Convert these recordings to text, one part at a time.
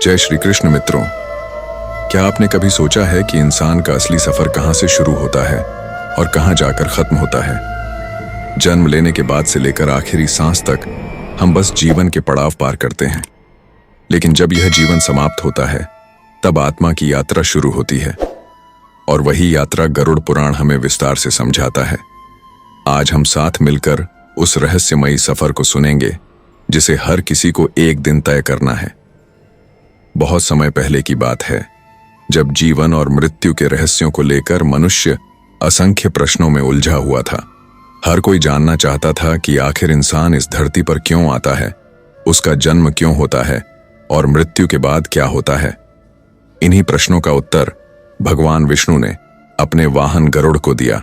जय श्री कृष्ण मित्रों। क्या आपने कभी सोचा है कि इंसान का असली सफर कहां से शुरू होता है और कहां जाकर खत्म होता है? जन्म लेने के बाद से लेकर आखिरी सांस तक हम बस जीवन के पड़ाव पार करते हैं, लेकिन जब यह जीवन समाप्त होता है तब आत्मा की यात्रा शुरू होती है, और वही यात्रा गरुड़ पुराण हमें विस्तार से समझाता है। आज हम साथ मिलकर उस रहस्यमयी सफर को सुनेंगे जिसे हर किसी को एक दिन तय करना है। बहुत समय पहले की बात है, जब जीवन और मृत्यु के रहस्यों को लेकर मनुष्य असंख्य प्रश्नों में उलझा हुआ था। हर कोई जानना चाहता था कि आखिर इंसान इस धरती पर क्यों आता है, उसका जन्म क्यों होता है और मृत्यु के बाद क्या होता है। इन्हीं प्रश्नों का उत्तर भगवान विष्णु ने अपने वाहन गरुड़ को दिया,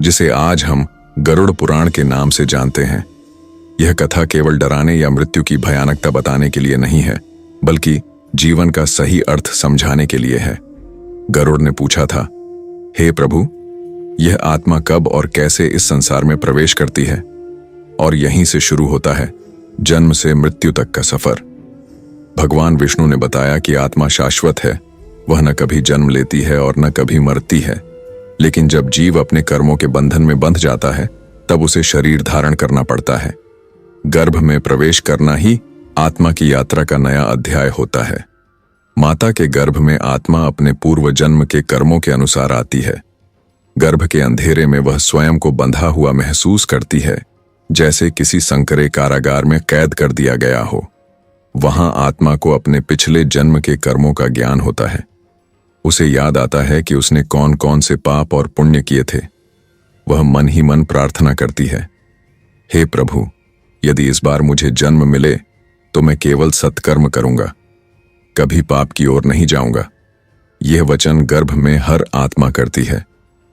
जिसे आज हम गरुड़ पुराण के नाम से जानते हैं। यह कथा केवल डराने या मृत्यु की भयानकता बताने के लिए नहीं है, बल्कि जीवन का सही अर्थ समझाने के लिए है। गरुड़ ने पूछा था, हे प्रभु, यह आत्मा कब और कैसे इस संसार में प्रवेश करती है? और यहीं से शुरू होता है जन्म से मृत्यु तक का सफर। भगवान विष्णु ने बताया कि आत्मा शाश्वत है, वह न कभी जन्म लेती है और न कभी मरती है, लेकिन जब जीव अपने कर्मों के बंधन में बंध जाता है तब उसे शरीर धारण करना पड़ता है। गर्भ में प्रवेश करना ही आत्मा की यात्रा का नया अध्याय होता है। माता के गर्भ में आत्मा अपने पूर्व जन्म के कर्मों के अनुसार आती है। गर्भ के अंधेरे में वह स्वयं को बंधा हुआ महसूस करती है, जैसे किसी संकरे कारागार में कैद कर दिया गया हो। वहां आत्मा को अपने पिछले जन्म के कर्मों का ज्ञान होता है। उसे याद आता है कि उसने कौन कौन से पाप और पुण्य किए थे। वह मन ही मन प्रार्थना करती है, हे प्रभु, यदि इस बार मुझे जन्म मिले तो मैं केवल सत्कर्म करूंगा, कभी पाप की ओर नहीं जाऊंगा। यह वचन गर्भ में हर आत्मा करती है,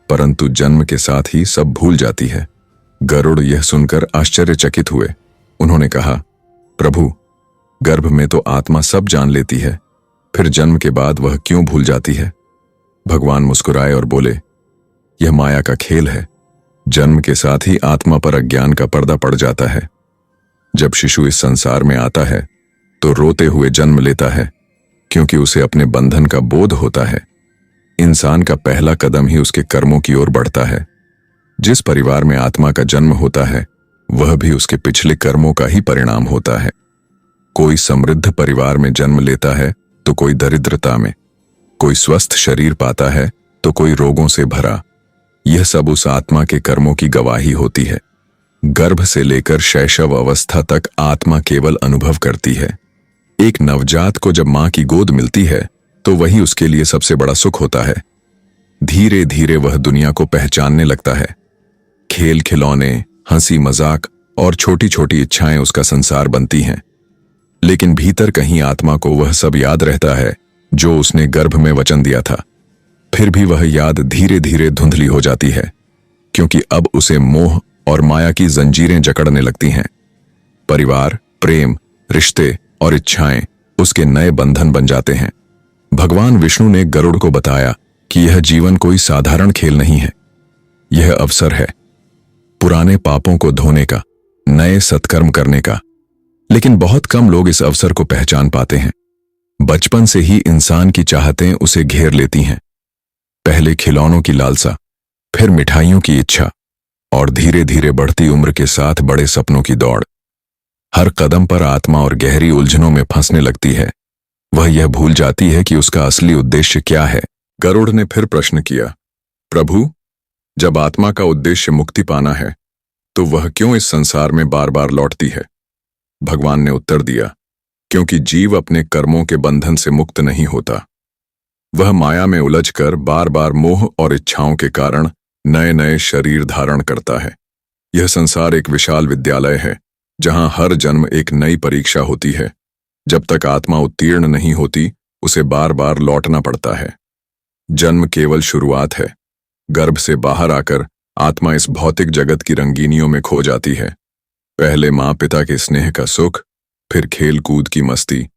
परंतु जन्म के साथ ही सब भूल जाती है। गरुड़ यह सुनकर आश्चर्यचकित हुए। उन्होंने कहा, प्रभु, गर्भ में तो आत्मा सब जान लेती है, फिर जन्म के बाद वह क्यों भूल जाती है? भगवान मुस्कुराए और बोले, यह माया का खेल है। जन्म के साथ ही आत्मा पर अज्ञान का पर्दा पड़ जाता है। जब शिशु इस संसार में आता है तो रोते हुए जन्म लेता है, क्योंकि उसे अपने बंधन का बोध होता है। इंसान का पहला कदम ही उसके कर्मों की ओर बढ़ता है। जिस परिवार में आत्मा का जन्म होता है वह भी उसके पिछले कर्मों का ही परिणाम होता है। कोई समृद्ध परिवार में जन्म लेता है तो कोई दरिद्रता में, कोई स्वस्थ शरीर पाता है तो कोई रोगों से भरा। यह सब उस आत्मा के कर्मों की गवाही होती है। गर्भ से लेकर शैशव अवस्था तक आत्मा केवल अनुभव करती है। एक नवजात को जब मां की गोद मिलती है तो वही उसके लिए सबसे बड़ा सुख होता है। धीरे धीरे वह दुनिया को पहचानने लगता है। खेल खिलौने, हंसी मजाक और छोटी छोटी इच्छाएं उसका संसार बनती हैं। लेकिन भीतर कहीं आत्मा को वह सब याद रहता है जो उसने गर्भ में वचन दिया था। फिर भी वह याद धीरे धीरे धुंधली हो जाती है, क्योंकि अब उसे मोह और माया की जंजीरें जकड़ने लगती हैं। परिवार, प्रेम, रिश्ते और इच्छाएं उसके नए बंधन बन जाते हैं। भगवान विष्णु ने गरुड़ को बताया कि यह जीवन कोई साधारण खेल नहीं है। यह अवसर है पुराने पापों को धोने का, नए सत्कर्म करने का। लेकिन बहुत कम लोग इस अवसर को पहचान पाते हैं। बचपन से ही इंसान की चाहतें उसे घेर लेती हैं। पहले खिलौनों की लालसा, फिर मिठाइयों की इच्छा, और धीरे धीरे बढ़ती उम्र के साथ बड़े सपनों की दौड़। हर कदम पर आत्मा और गहरी उलझनों में फंसने लगती है। वह यह भूल जाती है कि उसका असली उद्देश्य क्या है। गरुड़ ने फिर प्रश्न किया, प्रभु, जब आत्मा का उद्देश्य मुक्ति पाना है तो वह क्यों इस संसार में बार बार लौटती है? भगवान ने उत्तर दिया, क्योंकि जीव अपने कर्मों के बंधन से मुक्त नहीं होता। वह माया में उलझकर बार बार मोह और इच्छाओं के कारण नए नए शरीर धारण करता है। यह संसार एक विशाल विद्यालय है, जहां हर जन्म एक नई परीक्षा होती है। जब तक आत्मा उत्तीर्ण नहीं होती, उसे बार बार लौटना पड़ता है। जन्म केवल शुरुआत है। गर्भ से बाहर आकर आत्मा इस भौतिक जगत की रंगीनियों में खो जाती है। पहले माँ पिता के स्नेह का सुख, फिर खेल कूद की मस्ती,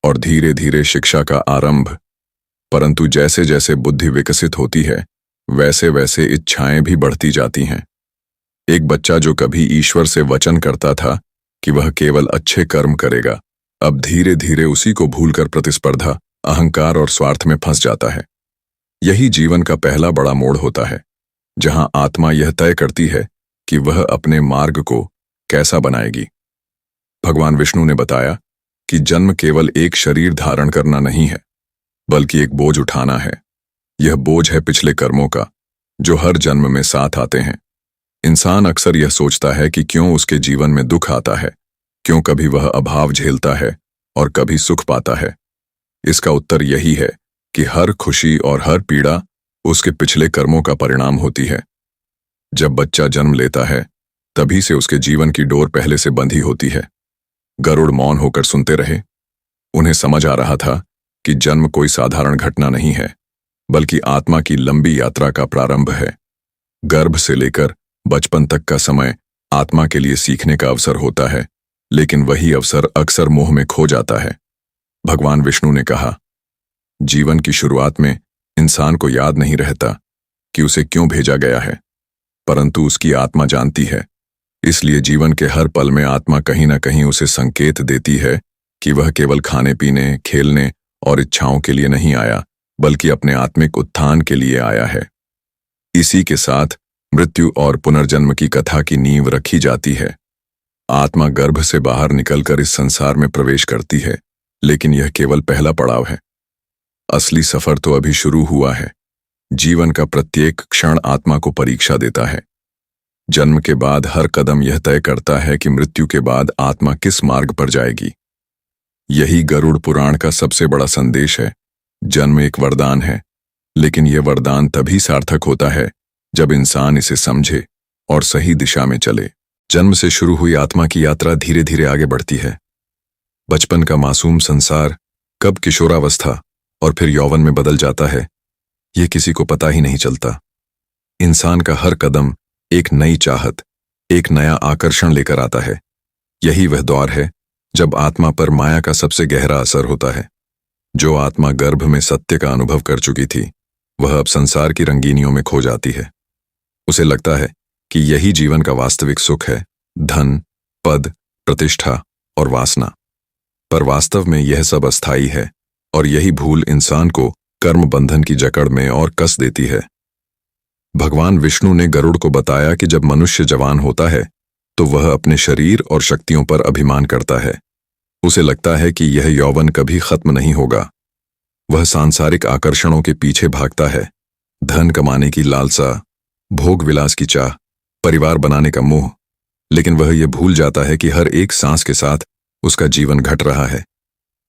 और धीरे धीरे शिक्षा का आरंभ। परंतु जैसे जैसे बुद्धि विकसित होती है, वैसे वैसे इच्छाएं भी बढ़ती जाती हैं। एक बच्चा जो कभी ईश्वर से वचन करता था कि वह केवल अच्छे कर्म करेगा, अब धीरे धीरे उसी को भूलकर प्रतिस्पर्धा, अहंकार और स्वार्थ में फंस जाता है। यही जीवन का पहला बड़ा मोड़ होता है, जहां आत्मा यह तय करती है कि वह अपने मार्ग को कैसा बनाएगी। भगवान विष्णु ने बताया कि जन्म केवल एक शरीर धारण करना नहीं है, बल्कि एक बोझ उठाना है। यह बोझ है पिछले कर्मों का, जो हर जन्म में साथ आते हैं। इंसान अक्सर यह सोचता है कि क्यों उसके जीवन में दुख आता है, क्यों कभी वह अभाव झेलता है और कभी सुख पाता है। इसका उत्तर यही है कि हर खुशी और हर पीड़ा उसके पिछले कर्मों का परिणाम होती है। जब बच्चा जन्म लेता है, तभी से उसके जीवन की डोर पहले से बंधी होती है। गरुड़ मौन होकर सुनते रहे। उन्हें समझ आ रहा था कि जन्म कोई साधारण घटना नहीं है, बल्कि आत्मा की लंबी यात्रा का प्रारंभ है। गर्भ से लेकर बचपन तक का समय आत्मा के लिए सीखने का अवसर होता है, लेकिन वही अवसर अक्सर मोह में खो जाता है। भगवान विष्णु ने कहा, जीवन की शुरुआत में इंसान को याद नहीं रहता कि उसे क्यों भेजा गया है, परंतु उसकी आत्मा जानती है। इसलिए जीवन के हर पल में आत्मा कहीं ना कहीं उसे संकेत देती है कि वह केवल खाने पीने, खेलने और इच्छाओं के लिए नहीं आया, बल्कि अपने आत्मिक उत्थान के लिए आया है। इसी के साथ मृत्यु और पुनर्जन्म की कथा की नींव रखी जाती है। आत्मा गर्भ से बाहर निकलकर इस संसार में प्रवेश करती है, लेकिन यह केवल पहला पड़ाव है। असली सफर तो अभी शुरू हुआ है। जीवन का प्रत्येक क्षण आत्मा को परीक्षा देता है। जन्म के बाद हर कदम यह तय करता है कि मृत्यु के बाद आत्मा किस मार्ग पर जाएगी। यही गरुड़ पुराण का सबसे बड़ा संदेश है। जन्म एक वरदान है, लेकिन यह वरदान तभी सार्थक होता है जब इंसान इसे समझे और सही दिशा में चले। जन्म से शुरू हुई आत्मा की यात्रा धीरे धीरे आगे बढ़ती है। बचपन का मासूम संसार कब किशोरावस्था और फिर यौवन में बदल जाता है, यह किसी को पता ही नहीं चलता। इंसान का हर कदम एक नई चाहत, एक नया आकर्षण लेकर आता है। यही वह दौर है जब आत्मा पर माया का सबसे गहरा असर होता है। जो आत्मा गर्भ में सत्य का अनुभव कर चुकी थी, वह अब संसार की रंगीनियों में खो जाती है। उसे लगता है कि यही जीवन का वास्तविक सुख है, धन, पद, प्रतिष्ठा और वासना। पर वास्तव में यह सब अस्थायी है, और यही भूल इंसान को कर्म बंधन की जकड़ में और कस देती है। भगवान विष्णु ने गरुड़ को बताया कि जब मनुष्य जवान होता है, तो वह अपने शरीर और शक्तियों पर अभिमान करता है। उसे लगता है कि यह यौवन कभी खत्म नहीं होगा। वह सांसारिक आकर्षणों के पीछे भागता है, धन कमाने की लालसा, भोग विलास की चाह, परिवार बनाने का मोह। लेकिन वह यह भूल जाता है कि हर एक सांस के साथ उसका जीवन घट रहा है।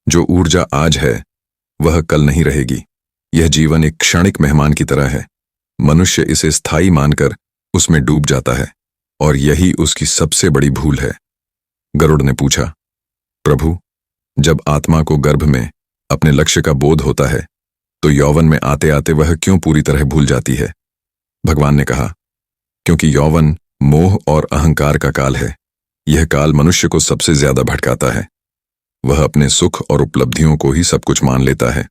जो ऊर्जा आज है, वह कल नहीं रहेगी। यह जीवन एक क्षणिक मेहमान की तरह है। मनुष्य इसे स्थायी मानकर उसमें डूब जाता है, और यही उसकी सबसे बड़ी भूल है। गरुड़ ने पूछा, प्रभु, जब आत्मा को गर्भ में अपने लक्ष्य का बोध होता है, तो यौवन में आते आते वह क्यों पूरी तरह भूल जाती है? भगवान ने कहा, क्योंकि यौवन मोह और अहंकार का काल है। यह काल मनुष्य को सबसे ज्यादा भटकाता है। वह अपने सुख और उपलब्धियों को ही सब कुछ मान लेता है।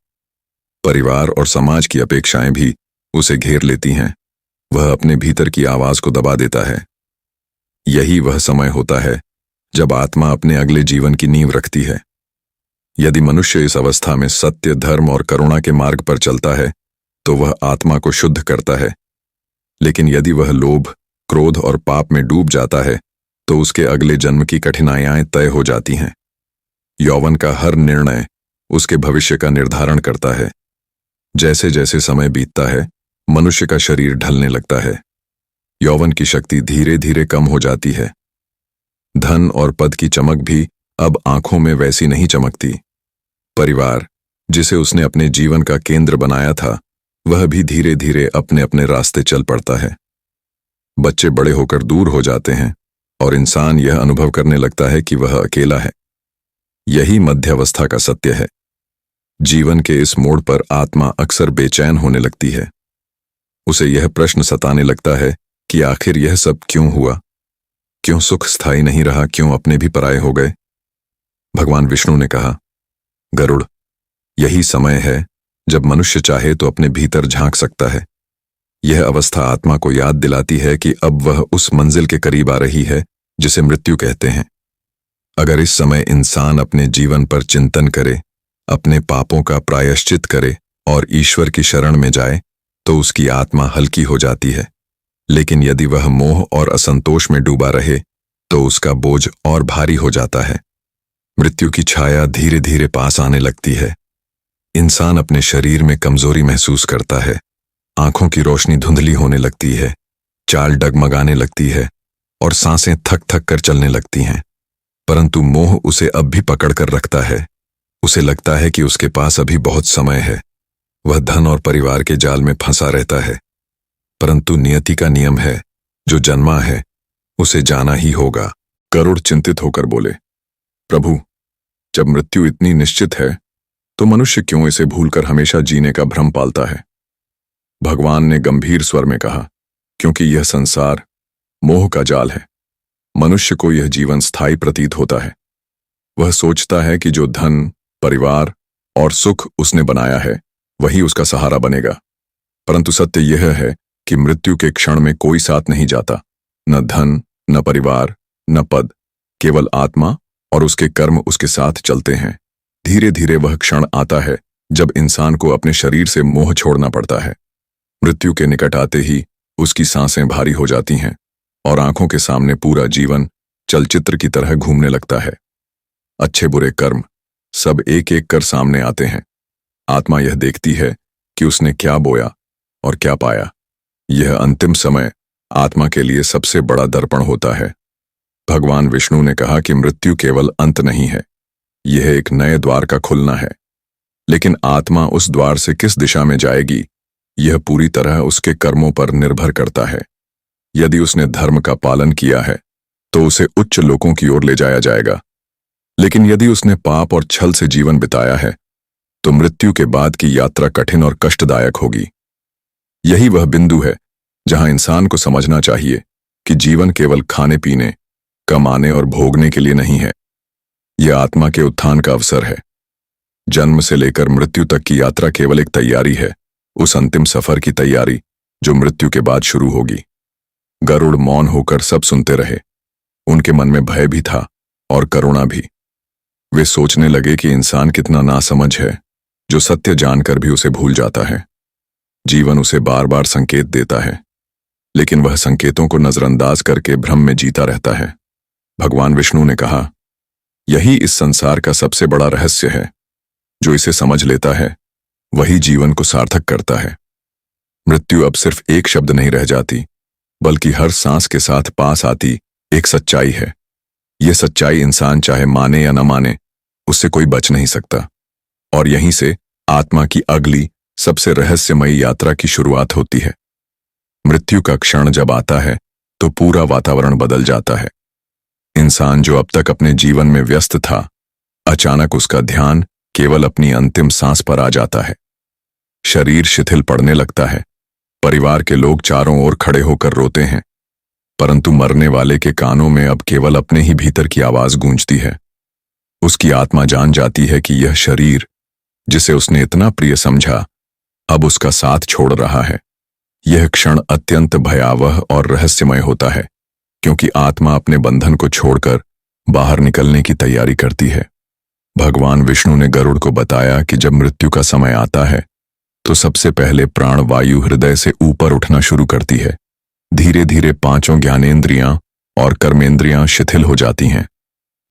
परिवार और समाज की अपेक्षाएं भी उसे घेर लेती हैं। वह अपने भीतर की आवाज को दबा देता है। यही वह समय होता है जब आत्मा अपने अगले जीवन की नींव रखती है। यदि मनुष्य इस अवस्था में सत्य, धर्म और करुणा के मार्ग पर चलता है, तो वह आत्मा को शुद्ध करता है। लेकिन यदि वह लोभ, क्रोध और पाप में डूब जाता है, तो उसके अगले जन्म की कठिनाइयां तय हो जाती हैं। यौवन का हर निर्णय उसके भविष्य का निर्धारण करता है। जैसे जैसे समय बीतता है, मनुष्य का शरीर ढलने लगता है। यौवन की शक्ति धीरे धीरे कम हो जाती है। धन और पद की चमक भी अब आंखों में वैसी नहीं चमकती। परिवार, जिसे उसने अपने जीवन का केंद्र बनाया था, वह भी धीरे धीरे अपने अपने रास्ते चल पड़ता है। बच्चे बड़े होकर दूर हो जाते हैं, और इंसान यह अनुभव करने लगता है कि वह अकेला है। यही मध्यावस्था का सत्य है। जीवन के इस मोड़ पर आत्मा अक्सर बेचैन होने लगती है। उसे यह प्रश्न सताने लगता है कि आखिर यह सब क्यों हुआ? क्यों सुख स्थायी नहीं रहा? क्यों अपने भी पराये हो गए? भगवान विष्णु ने कहा, गरुड़, यही समय है जब मनुष्य चाहे तो अपने भीतर झांक सकता है। यह अवस्था आत्मा को याद दिलाती है कि अब वह उस मंजिल के करीब आ रही है जिसे मृत्यु कहते हैं। अगर इस समय इंसान अपने जीवन पर चिंतन करे, अपने पापों का प्रायश्चित करे और ईश्वर की शरण में जाए, तो उसकी आत्मा हल्की हो जाती है। लेकिन यदि वह मोह और असंतोष में डूबा रहे, तो उसका बोझ और भारी हो जाता है। मृत्यु की छाया धीरे धीरे पास आने लगती है। इंसान अपने शरीर में कमजोरी महसूस करता है, आंखों की रोशनी धुंधली होने लगती है, चाल डगमगाने लगती है और सांसें थक थक कर चलने लगती हैं। परंतु मोह उसे अब भी पकड़ कर रखता है। उसे लगता है कि उसके पास अभी बहुत समय है। वह धन और परिवार के जाल में फंसा रहता है। परंतु नियति का नियम है, जो जन्मा है उसे जाना ही होगा। गरुड़ चिंतित होकर बोले, प्रभु, जब मृत्यु इतनी निश्चित है तो मनुष्य क्यों इसे भूलकर हमेशा जीने का भ्रम पालता है? भगवान ने गंभीर स्वर में कहा, क्योंकि यह संसार मोह का जाल है। मनुष्य को यह जीवन स्थायी प्रतीत होता है। वह सोचता है कि जो धन, परिवार और सुख उसने बनाया है वही उसका सहारा बनेगा। परंतु सत्य यह है कि मृत्यु के क्षण में कोई साथ नहीं जाता, न धन, न परिवार, न पद, केवल आत्मा और उसके कर्म उसके साथ चलते हैं। धीरे धीरे वह क्षण आता है जब इंसान को अपने शरीर से मोह छोड़ना पड़ता है। मृत्यु के निकट आते ही उसकी सांसें भारी हो जाती हैं और आंखों के सामने पूरा जीवन चलचित्र की तरह घूमने लगता है। अच्छे बुरे कर्म सब एक एक कर सामने आते हैं। आत्मा यह देखती है कि उसने क्या बोया और क्या पाया। यह अंतिम समय आत्मा के लिए सबसे बड़ा दर्पण होता है। भगवान विष्णु ने कहा कि मृत्यु केवल अंत नहीं है, यह एक नए द्वार का खुलना है। लेकिन आत्मा उस द्वार से किस दिशा में जाएगी, यह पूरी तरह उसके कर्मों पर निर्भर करता है। यदि उसने धर्म का पालन किया है तो उसे उच्च लोकों की ओर ले जाया जाएगा। लेकिन यदि उसने पाप और छल से जीवन बिताया है तो मृत्यु के बाद की यात्रा कठिन और कष्टदायक होगी। यही वह बिंदु है जहां इंसान को समझना चाहिए कि जीवन केवल खाने पीने, कमाने और भोगने के लिए नहीं है। यह आत्मा के उत्थान का अवसर है। जन्म से लेकर मृत्यु तक की यात्रा केवल एक तैयारी है, उस अंतिम सफर की तैयारी जो मृत्यु के बाद शुरू होगी। गरुड़ मौन होकर सब सुनते रहे। उनके मन में भय भी था और करुणा भी। वे सोचने लगे कि इंसान कितना नासमझ है, जो सत्य जानकर भी उसे भूल जाता है। जीवन उसे बार बार संकेत देता है, लेकिन वह संकेतों को नजरअंदाज करके भ्रम में जीता रहता है। भगवान विष्णु ने कहा, यही इस संसार का सबसे बड़ा रहस्य है। जो इसे समझ लेता है वही जीवन को सार्थक करता है। मृत्यु अब सिर्फ एक शब्द नहीं रह जाती, बल्कि हर सांस के साथ पास आती एक सच्चाई है। यह सच्चाई इंसान चाहे माने या न माने, उससे कोई बच नहीं सकता। और यहीं से आत्मा की अगली सबसे रहस्यमयी यात्रा की शुरुआत होती है। मृत्यु का क्षण जब आता है तो पूरा वातावरण बदल जाता है। इंसान जो अब तक अपने जीवन में व्यस्त था, अचानक उसका ध्यान केवल अपनी अंतिम सांस पर आ जाता है। शरीर शिथिल पड़ने लगता है। परिवार के लोग चारों ओर खड़े होकर रोते हैं, परंतु मरने वाले के कानों में अब केवल अपने ही भीतर की आवाज गूंजती है। उसकी आत्मा जान जाती है कि यह शरीर, जिसे उसने इतना प्रिय समझा, अब उसका साथ छोड़ रहा है। यह क्षण अत्यंत भयावह और रहस्यमय होता है, क्योंकि आत्मा अपने बंधन को छोड़कर बाहर निकलने की तैयारी करती है। भगवान विष्णु ने गरुड़ को बताया कि जब मृत्यु का समय आता है तो सबसे पहले प्राण वायु हृदय से ऊपर उठना शुरू करती है। धीरे धीरे पांचों ज्ञानेंद्रियां और कर्मेंद्रियां शिथिल हो जाती हैं।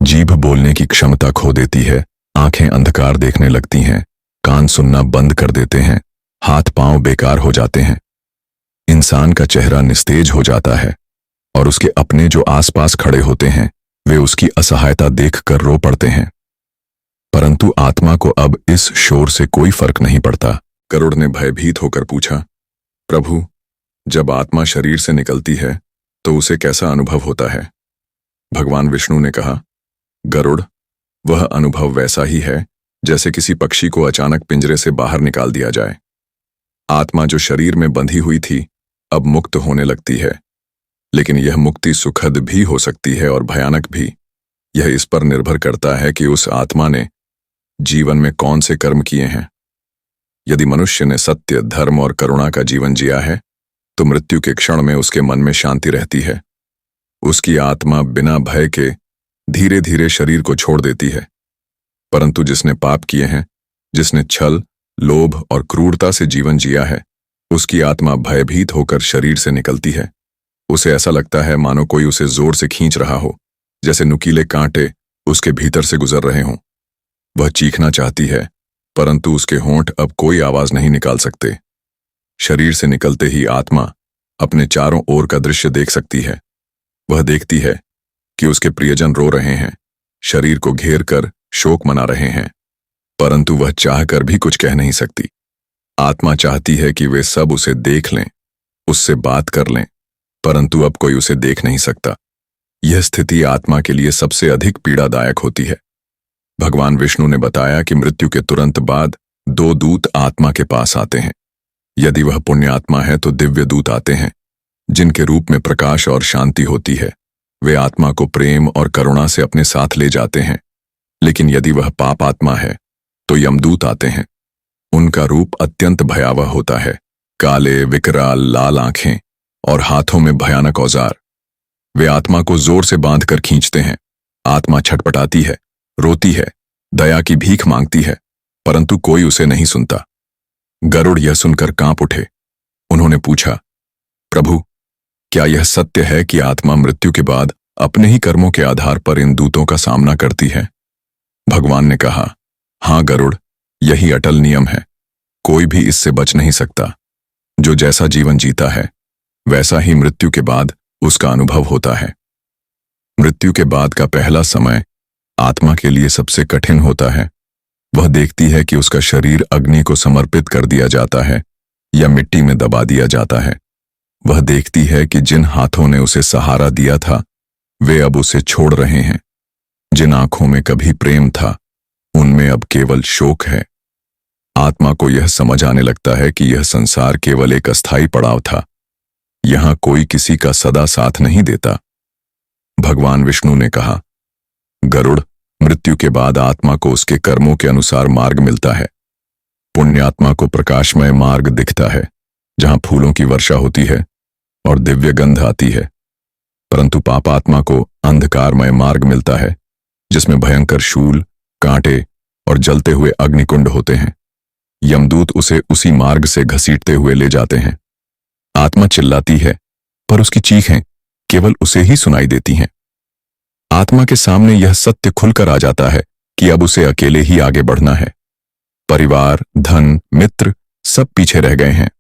जीभ बोलने की क्षमता खो देती है, आंखें अंधकार देखने लगती हैं, कान सुनना बंद कर देते हैं, हाथ पांव बेकार हो जाते हैं। इंसान का चेहरा निस्तेज हो जाता है और उसके अपने जो आसपास खड़े होते हैं वे उसकी असहायता देखकर रो पड़ते हैं। परंतु आत्मा को अब इस शोर से कोई फर्क नहीं पड़ता। गरुड़ ने भयभीत होकर पूछा, प्रभु, जब आत्मा शरीर से निकलती है तो उसे कैसा अनुभव होता है? भगवान विष्णु ने कहा, गरुड़, वह अनुभव वैसा ही है जैसे किसी पक्षी को अचानक पिंजरे से बाहर निकाल दिया जाए। आत्मा जो शरीर में बंधी हुई थी अब मुक्त होने लगती है, लेकिन यह मुक्ति सुखद भी हो सकती है और भयानक भी। यह इस पर निर्भर करता है कि उस आत्मा ने जीवन में कौन से कर्म किए हैं। यदि मनुष्य ने सत्य, धर्म और करुणा का जीवन जिया है तो मृत्यु के क्षण में उसके मन में शांति रहती है। उसकी आत्मा बिना भय के धीरे धीरे शरीर को छोड़ देती है। परंतु जिसने पाप किए हैं, जिसने छल, लोभ और क्रूरता से जीवन जिया है, उसकी आत्मा भयभीत होकर शरीर से निकलती है। उसे ऐसा लगता है मानो कोई उसे जोर से खींच रहा हो, जैसे नुकीले कांटे उसके भीतर से गुजर रहे हों। वह चीखना चाहती है, परंतु उसके होंठ अब कोई आवाज नहीं निकाल सकते। शरीर से निकलते ही आत्मा अपने चारों ओर का दृश्य देख सकती है। वह देखती है कि उसके प्रियजन रो रहे हैं, शरीर को घेर कर शोक मना रहे हैं, परंतु वह चाहकर भी कुछ कह नहीं सकती। आत्मा चाहती है कि वे सब उसे देख लें, उससे बात कर लें, परंतु अब कोई उसे देख नहीं सकता। यह स्थिति आत्मा के लिए सबसे अधिक पीड़ादायक होती है। भगवान विष्णु ने बताया कि मृत्यु के तुरंत बाद 2 दूत आत्मा के पास आते हैं। यदि वह पुण्य आत्मा है तो दिव्य दूत आते हैं, जिनके रूप में प्रकाश और शांति होती है। वे आत्मा को प्रेम और करुणा से अपने साथ ले जाते हैं। लेकिन यदि वह पाप आत्मा है तो यमदूत आते हैं। उनका रूप अत्यंत भयावह होता है, काले, विकराल, लाल आंखें और हाथों में भयानक औजार। वे आत्मा को जोर से बांधकर खींचते हैं। आत्मा छटपटाती है, रोती है, दया की भीख मांगती है, परंतु कोई उसे नहीं सुनता। गरुड़ यह सुनकर कांप उठे। उन्होंने पूछा, प्रभु, क्या यह सत्य है कि आत्मा मृत्यु के बाद अपने ही कर्मों के आधार पर इन दूतों का सामना करती है? भगवान ने कहा, हां गरुड़, यही अटल नियम है। कोई भी इससे बच नहीं सकता। जो जैसा जीवन जीता है, वैसा ही मृत्यु के बाद उसका अनुभव होता है। मृत्यु के बाद का पहला समय आत्मा के लिए सबसे कठिन होता है। वह देखती है कि उसका शरीर अग्नि को समर्पित कर दिया जाता है या मिट्टी में दबा दिया जाता है। वह देखती है कि जिन हाथों ने उसे सहारा दिया था, वे अब उसे छोड़ रहे हैं। जिन आंखों में कभी प्रेम था, उनमें अब केवल शोक है। आत्मा को यह समझ आने लगता है कि यह संसार केवल एक अस्थायी पड़ाव था। यहां कोई किसी का सदा साथ नहीं देता। भगवान विष्णु ने कहा, गरुड़, मृत्यु के बाद आत्मा को उसके कर्मों के अनुसार मार्ग मिलता है। पुण्यात्मा को प्रकाशमय मार्ग दिखता है, जहां फूलों की वर्षा होती है और दिव्य गंध आती है। परंतु पापात्मा को अंधकारमय मार्ग मिलता है, जिसमें भयंकर शूल, कांटे और जलते हुए अग्निकुंड होते हैं। यमदूत उसे उसी मार्ग से घसीटते हुए ले जाते हैं। आत्मा चिल्लाती है, पर उसकी चीखें केवल उसे ही सुनाई देती हैं। आत्मा के सामने यह सत्य खुलकर आ जाता है कि अब उसे अकेले ही आगे बढ़ना है। परिवार, धन, मित्र सब पीछे रह गए हैं।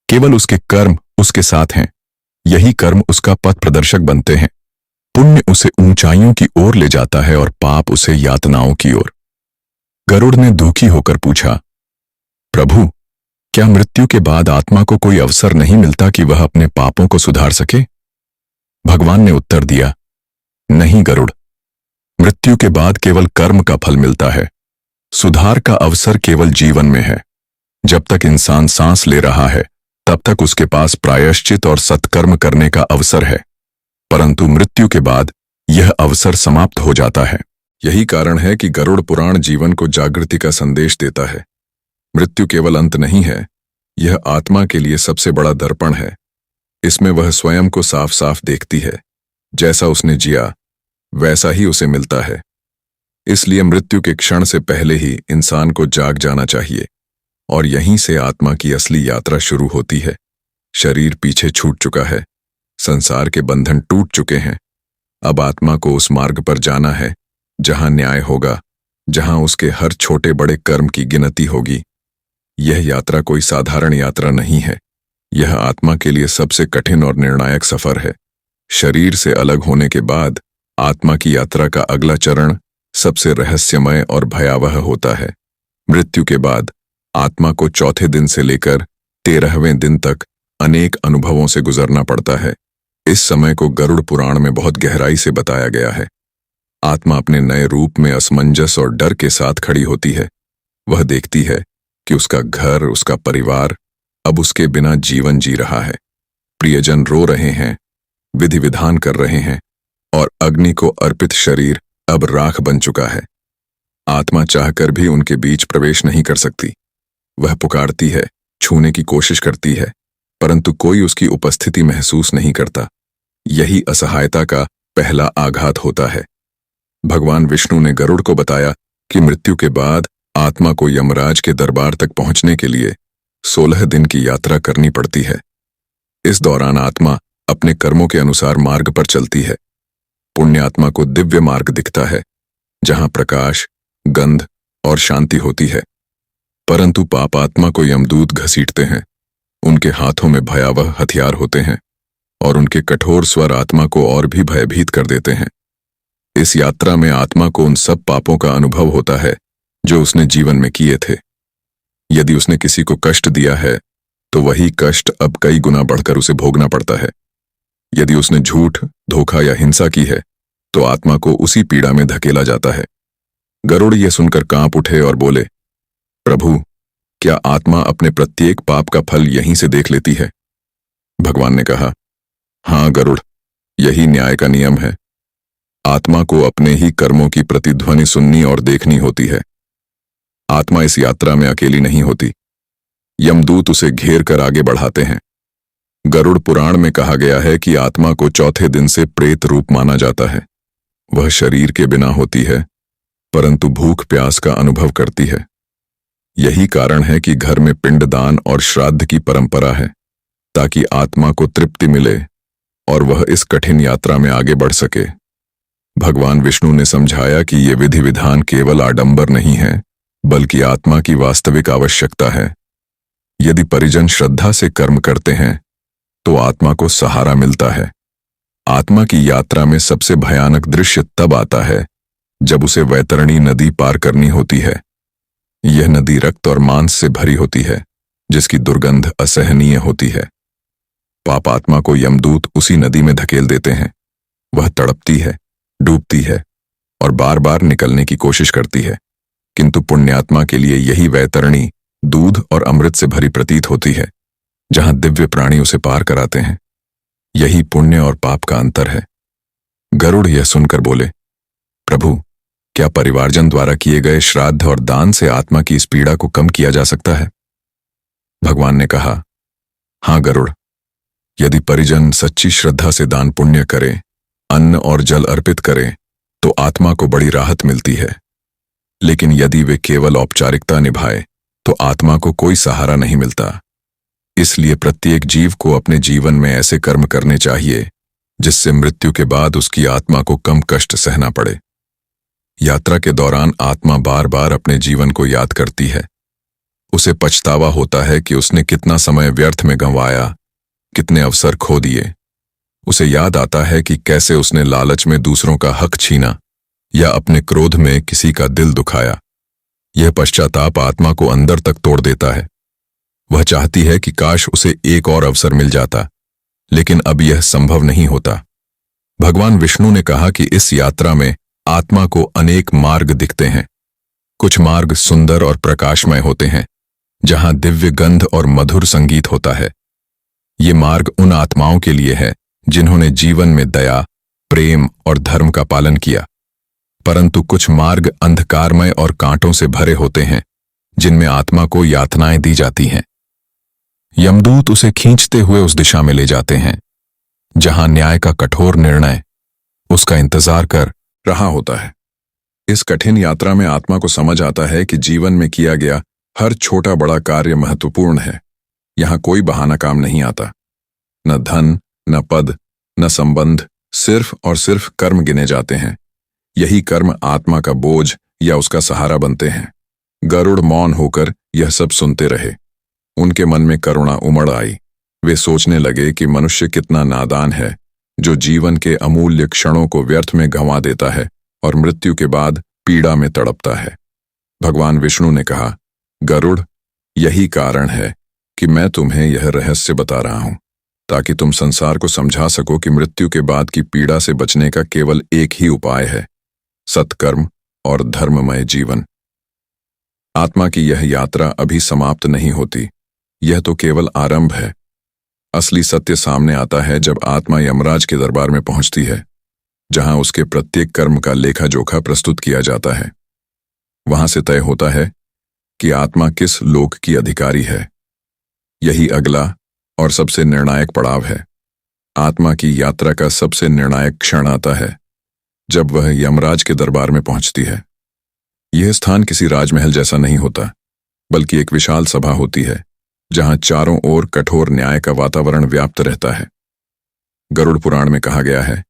केवल उसके कर्म उसके साथ हैं। यही कर्म उसका पथ प्रदर्शक बनते हैं। पुण्य उसे ऊंचाइयों की ओर ले जाता है और पाप उसे यातनाओं की ओर। गरुड़ ने दुखी होकर पूछा, प्रभु, क्या मृत्यु के बाद आत्मा को कोई अवसर नहीं मिलता कि वह अपने पापों को सुधार सके? भगवान ने उत्तर दिया, नहीं गरुड़, मृत्यु के बाद केवल कर्म का फल मिलता है। सुधार का अवसर केवल जीवन में है। जब तक इंसान सांस ले रहा है, तब तक उसके पास प्रायश्चित और सत्कर्म करने का अवसर है, परंतु मृत्यु के बाद यह अवसर समाप्त हो जाता है। यही कारण है कि गरुड़ पुराण जीवन को जागृति का संदेश देता है। मृत्यु केवल अंत नहीं है, यह आत्मा के लिए सबसे बड़ा दर्पण है। इसमें वह स्वयं को साफ साफ देखती है। जैसा उसने जिया, वैसा ही उसे मिलता है। इसलिए मृत्यु के क्षण से पहले ही इंसान को जाग जाना चाहिए, और यहीं से आत्मा की असली यात्रा शुरू होती है। शरीर पीछे छूट चुका है, संसार के बंधन टूट चुके हैं। अब आत्मा को उस मार्ग पर जाना है जहां न्याय होगा, जहां उसके हर छोटे बड़े कर्म की गिनती होगी। यह यात्रा कोई साधारण यात्रा नहीं है। यह आत्मा के लिए सबसे कठिन और निर्णायक सफर है। शरीर से अलग होने के बाद आत्मा की यात्रा का अगला चरण सबसे रहस्यमय और भयावह होता है। मृत्यु के बाद आत्मा को चौथे दिन से लेकर 13वें दिन तक अनेक अनुभवों से गुजरना पड़ता है। इस समय को गरुड़ पुराण में बहुत गहराई से बताया गया है। आत्मा अपने नए रूप में असमंजस और डर के साथ खड़ी होती है। वह देखती है कि उसका घर, उसका परिवार अब उसके बिना जीवन जी रहा है। प्रियजन रो रहे हैं, विधि विधान कर रहे हैं, और अग्नि को अर्पित शरीर अब राख बन चुका है। आत्मा चाहकर भी उनके बीच प्रवेश नहीं कर सकती। वह पुकारती है, छूने की कोशिश करती है, परंतु कोई उसकी उपस्थिति महसूस नहीं करता। यही असहायता का पहला आघात होता है। भगवान विष्णु ने गरुड़ को बताया कि मृत्यु के बाद आत्मा को यमराज के दरबार तक पहुंचने के लिए 16 दिन की यात्रा करनी पड़ती है। इस दौरान आत्मा अपने कर्मों के अनुसार मार्ग पर चलती है। पुण्य आत्मा को दिव्य मार्ग दिखता है, जहां प्रकाश, गंध और शांति होती है। परंतु पाप आत्मा को यमदूत घसीटते हैं। उनके हाथों में भयावह हथियार होते हैं और उनके कठोर स्वर आत्मा को और भी भयभीत कर देते हैं। इस यात्रा में आत्मा को उन सब पापों का अनुभव होता है जो उसने जीवन में किए थे। यदि उसने किसी को कष्ट दिया है तो वही कष्ट अब कई गुना बढ़कर उसे भोगना पड़ता है। यदि उसने झूठ, धोखा या हिंसा की है तो आत्मा को उसी पीड़ा में धकेला जाता है। गरुड़ यह सुनकर कांप उठे और बोले, प्रभु, क्या आत्मा अपने प्रत्येक पाप का फल यहीं से देख लेती है? भगवान ने कहा, हाँ गरुड़, यही न्याय का नियम है। आत्मा को अपने ही कर्मों की प्रतिध्वनि सुननी और देखनी होती है। आत्मा इस यात्रा में अकेली नहीं होती। यमदूत उसे घेर कर आगे बढ़ाते हैं। गरुड़ पुराण में कहा गया है कि आत्मा को चौथे दिन से प्रेत रूप माना जाता है। वह शरीर के बिना होती है, परंतु भूख प्यास का अनुभव करती है। यही कारण है कि घर में पिंडदान और श्राद्ध की परंपरा है, ताकि आत्मा को तृप्ति मिले और वह इस कठिन यात्रा में आगे बढ़ सके। भगवान विष्णु ने समझाया कि ये विधि विधान केवल आडंबर नहीं है, बल्कि आत्मा की वास्तविक आवश्यकता है। यदि परिजन श्रद्धा से कर्म करते हैं तो आत्मा को सहारा मिलता है। आत्मा की यात्रा में सबसे भयानक दृश्य तब आता है जब उसे वैतरणी नदी पार करनी होती है। यह नदी रक्त और मांस से भरी होती है, जिसकी दुर्गंध असहनीय होती है। पाप आत्मा को यमदूत उसी नदी में धकेल देते हैं। वह तड़पती है, डूबती है और बार बार निकलने की कोशिश करती है, किंतु पुण्यात्मा के लिए यही वैतरणी दूध और अमृत से भरी प्रतीत होती है, जहां दिव्य प्राणी उसे पार कराते हैं। यही पुण्य और पाप का अंतर है। गरुड़ यह सुनकर बोले, प्रभु, क्या परिवारजन द्वारा किए गए श्राद्ध और दान से आत्मा की इस पीड़ा को कम किया जा सकता है? भगवान ने कहा, हाँ गरुड़, यदि परिजन सच्ची श्रद्धा से दान पुण्य करें, अन्न और जल अर्पित करें, तो आत्मा को बड़ी राहत मिलती है। लेकिन यदि वे केवल औपचारिकता निभाए तो आत्मा को कोई सहारा नहीं मिलता। इसलिए प्रत्येक जीव को अपने जीवन में ऐसे कर्म करने चाहिए जिससे मृत्यु के बाद उसकी आत्मा को कम कष्ट सहना पड़े। यात्रा के दौरान आत्मा बार बार अपने जीवन को याद करती है। उसे पछतावा होता है कि उसने कितना समय व्यर्थ में गंवाया, कितने अवसर खो दिए। उसे याद आता है कि कैसे उसने लालच में दूसरों का हक छीना या अपने क्रोध में किसी का दिल दुखाया। यह पश्चाताप आत्मा को अंदर तक तोड़ देता है। वह चाहती है कि काश उसे एक और अवसर मिल जाता, लेकिन अब यह संभव नहीं होता। भगवान विष्णु ने कहा कि इस यात्रा में आत्मा को अनेक मार्ग दिखते हैं। कुछ मार्ग सुंदर और प्रकाशमय होते हैं, जहां दिव्य गंध और मधुर संगीत होता है। ये मार्ग उन आत्माओं के लिए है जिन्होंने जीवन में दया, प्रेम और धर्म का पालन किया। परंतु कुछ मार्ग अंधकारमय और कांटों से भरे होते हैं, जिनमें आत्मा को यातनाएं दी जाती हैं। यमदूत उसे खींचते हुए उस दिशा में ले जाते हैं जहां न्याय का कठोर निर्णय उसका इंतजार कर रहा होता है। इस कठिन यात्रा में आत्मा को समझ आता है कि जीवन में किया गया हर छोटा बड़ा कार्य महत्वपूर्ण है। यहां कोई बहाना काम नहीं आता। न धन, न पद, न संबंध, सिर्फ और सिर्फ कर्म गिने जाते हैं। यही कर्म आत्मा का बोझ या उसका सहारा बनते हैं। गरुड़ मौन होकर यह सब सुनते रहे। उनके मन में करुणा उमड़ आई। वे सोचने लगे कि मनुष्य कितना नादान है, जो जीवन के अमूल्य क्षणों को व्यर्थ में गंवा देता है और मृत्यु के बाद पीड़ा में तड़पता है। भगवान विष्णु ने कहा, गरुड़, यही कारण है कि मैं तुम्हें यह रहस्य बता रहा हूं, ताकि तुम संसार को समझा सको कि मृत्यु के बाद की पीड़ा से बचने का केवल एक ही उपाय है, सत्कर्म और धर्ममय जीवन। आत्मा की यह यात्रा अभी समाप्त नहीं होती। यह तो केवल आरंभ है। असली सत्य सामने आता है जब आत्मा यमराज के दरबार में पहुंचती है, जहां उसके प्रत्येक कर्म का लेखा जोखा प्रस्तुत किया जाता है। वहां से तय होता है कि आत्मा किस लोक की अधिकारी है। यही अगला और सबसे निर्णायक पड़ाव है। आत्मा की यात्रा का सबसे निर्णायक क्षण आता है जब वह यमराज के दरबार में पहुंचती है। यह स्थान किसी राजमहल जैसा नहीं होता, बल्कि एक विशाल सभा होती है जहां चारों ओर कठोर न्याय का वातावरण व्याप्त रहता है। गरुड़ पुराण में कहा गया है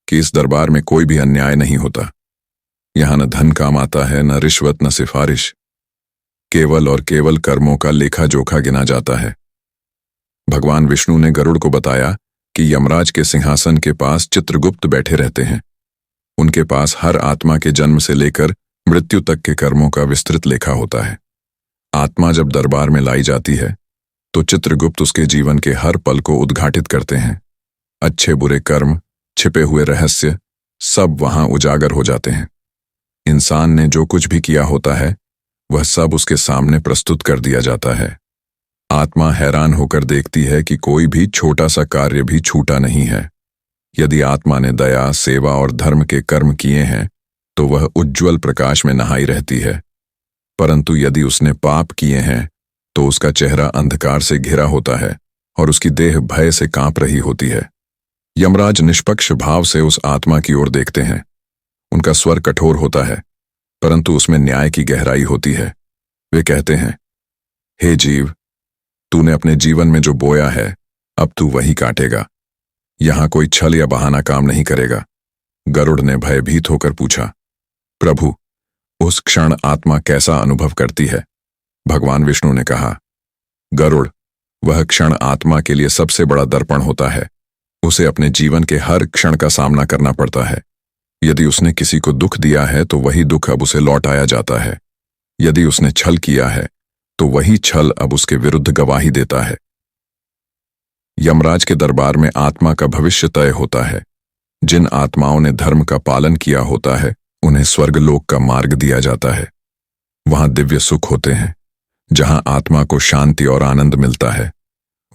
कि इस दरबार में कोई भी अन्याय नहीं होता। यहां न धन काम आता है, न रिश्वत, न सिफारिश। केवल और केवल कर्मों का लेखा जोखा गिना जाता है। भगवान विष्णु ने गरुड़ को बताया कि यमराज के सिंहासन के पास चित्रगुप्त बैठे रहते हैं। उनके पास हर आत्मा के जन्म से लेकर मृत्यु तक के कर्मों का विस्तृत लेखा होता है। आत्मा जब दरबार में लाई जाती है तो चित्रगुप्त उसके जीवन के हर पल को उद्घाटित करते हैं। अच्छे बुरे कर्म, छिपे हुए रहस्य, सब वहां उजागर हो जाते हैं। इंसान ने जो कुछ भी किया होता है वह सब उसके सामने प्रस्तुत कर दिया जाता है। आत्मा हैरान होकर देखती है कि कोई भी छोटा सा कार्य भी छूटा नहीं है। यदि आत्मा ने दया, सेवा और धर्म के कर्म किए हैं तो वह उज्ज्वल प्रकाश में नहाई रहती है, परंतु यदि उसने पाप किए हैं तो उसका चेहरा अंधकार से घिरा होता है और उसकी देह भय से कांप रही होती है। यमराज निष्पक्ष भाव से उस आत्मा की ओर देखते हैं। उनका स्वर कठोर होता है, परंतु उसमें न्याय की गहराई होती है। वे कहते हैं, हे जीव, तूने अपने जीवन में जो बोया है अब तू वही काटेगा। यहां कोई छल या बहाना काम नहीं करेगा। गरुड़ ने भयभीत होकर पूछा, प्रभु, उस क्षण आत्मा कैसा अनुभव करती है? भगवान विष्णु ने कहा, गरुड़, वह क्षण आत्मा के लिए सबसे बड़ा दर्पण होता है। उसे अपने जीवन के हर क्षण का सामना करना पड़ता है। यदि उसने किसी को दुख दिया है तो वही दुख अब उसे लौटाया जाता है। यदि उसने छल किया है तो वही छल अब उसके विरुद्ध गवाही देता है। यमराज के दरबार में आत्मा का भविष्य तय होता है। जिन आत्माओं ने धर्म का पालन किया होता है उन्हें स्वर्गलोक का मार्ग दिया जाता है। वहां दिव्य सुख होते हैं, जहां आत्मा को शांति और आनंद मिलता है।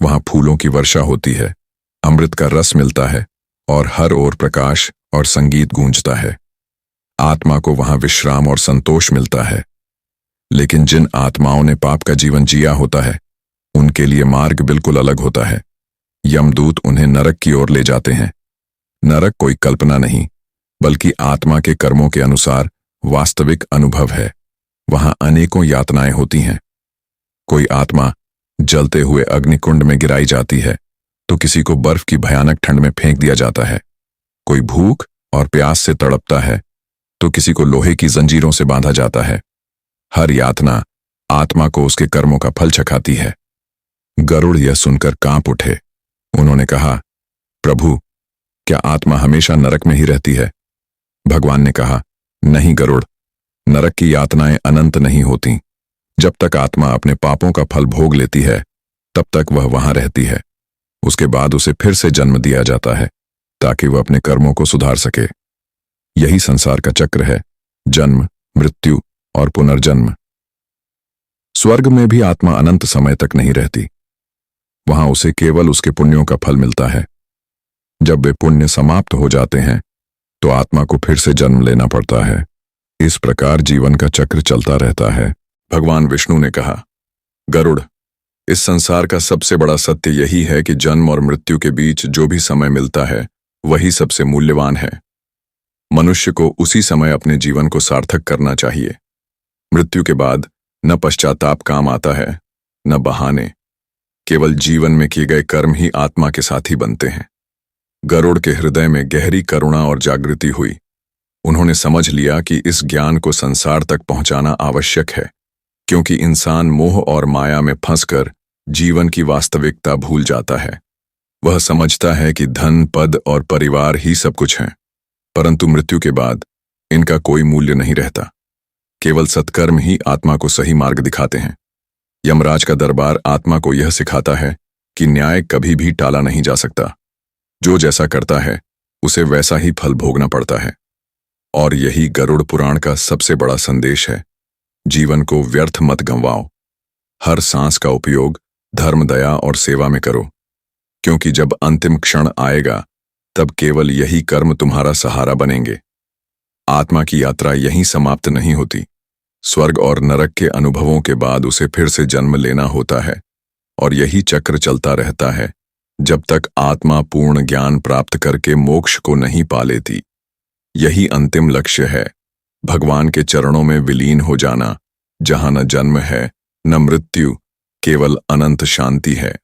वहां फूलों की वर्षा होती है, अमृत का रस मिलता है और हर ओर प्रकाश और संगीत गूंजता है। आत्मा को वहां विश्राम और संतोष मिलता है। लेकिन जिन आत्माओं ने पाप का जीवन जिया होता है उनके लिए मार्ग बिल्कुल अलग होता है। यमदूत उन्हें नरक की ओर ले जाते हैं। नरक कोई कल्पना नहीं, बल्कि आत्मा के कर्मों के अनुसार वास्तविक अनुभव है। वहां अनेकों यातनाएं होती हैं। कोई आत्मा जलते हुए अग्निकुंड में गिराई जाती है तो किसी को बर्फ की भयानक ठंड में फेंक दिया जाता है। कोई भूख और प्यास से तड़पता है तो किसी को लोहे की जंजीरों से बांधा जाता है। हर यातना आत्मा को उसके कर्मों का फल चखाती है। गरुड़ यह सुनकर कांप उठे। उन्होंने कहा, प्रभु, क्या आत्मा हमेशा नरक में ही रहती है? भगवान ने कहा, नहीं गरुड़, नरक की यातनाएं अनंत नहीं होती। जब तक आत्मा अपने पापों का फल भोग लेती है तब तक वह वहां रहती है। उसके बाद उसे फिर से जन्म दिया जाता है ताकि वह अपने कर्मों को सुधार सके। यही संसार का चक्र है, जन्म, मृत्यु और पुनर्जन्म। स्वर्ग में भी आत्मा अनंत समय तक नहीं रहती। वहां उसे केवल उसके पुण्यों का फल मिलता है। जब वे पुण्य समाप्त हो जाते हैं तो आत्मा को फिर से जन्म लेना पड़ता है। इस प्रकार जीवन का चक्र चलता रहता है। भगवान विष्णु ने कहा, गरुड़, इस संसार का सबसे बड़ा सत्य यही है कि जन्म और मृत्यु के बीच जो भी समय मिलता है वही सबसे मूल्यवान है। मनुष्य को उसी समय अपने जीवन को सार्थक करना चाहिए। मृत्यु के बाद न पश्चाताप काम आता है, न बहाने। केवल जीवन में किए गए कर्म ही आत्मा के साथी बनते हैं। गरुड़ के हृदय में गहरी करुणा और जागृति हुई। उन्होंने समझ लिया कि इस ज्ञान को संसार तक पहुंचाना आवश्यक है, क्योंकि इंसान मोह और माया में फंसकर जीवन की वास्तविकता भूल जाता है। वह समझता है कि धन, पद और परिवार ही सब कुछ हैं, परंतु मृत्यु के बाद इनका कोई मूल्य नहीं रहता। केवल सत्कर्म ही आत्मा को सही मार्ग दिखाते हैं। यमराज का दरबार आत्मा को यह सिखाता है कि न्याय कभी भी टाला नहीं जा सकता। जो जैसा करता है उसे वैसा ही फल भोगना पड़ता है। और यही गरुड़ पुराण का सबसे बड़ा संदेश है। जीवन को व्यर्थ मत गंवाओ। हर सांस का उपयोग धर्म, दया और सेवा में करो, क्योंकि जब अंतिम क्षण आएगा तब केवल यही कर्म तुम्हारा सहारा बनेंगे। आत्मा की यात्रा यहीं समाप्त नहीं होती। स्वर्ग और नरक के अनुभवों के बाद उसे फिर से जन्म लेना होता है, और यही चक्र चलता रहता है जब तक आत्मा पूर्ण ज्ञान प्राप्त करके मोक्ष को नहीं पा लेती। यही अंतिम लक्ष्य है, भगवान के चरणों में विलीन हो जाना, जहां न जन्म है न मृत्यु, केवल अनंत शांति है।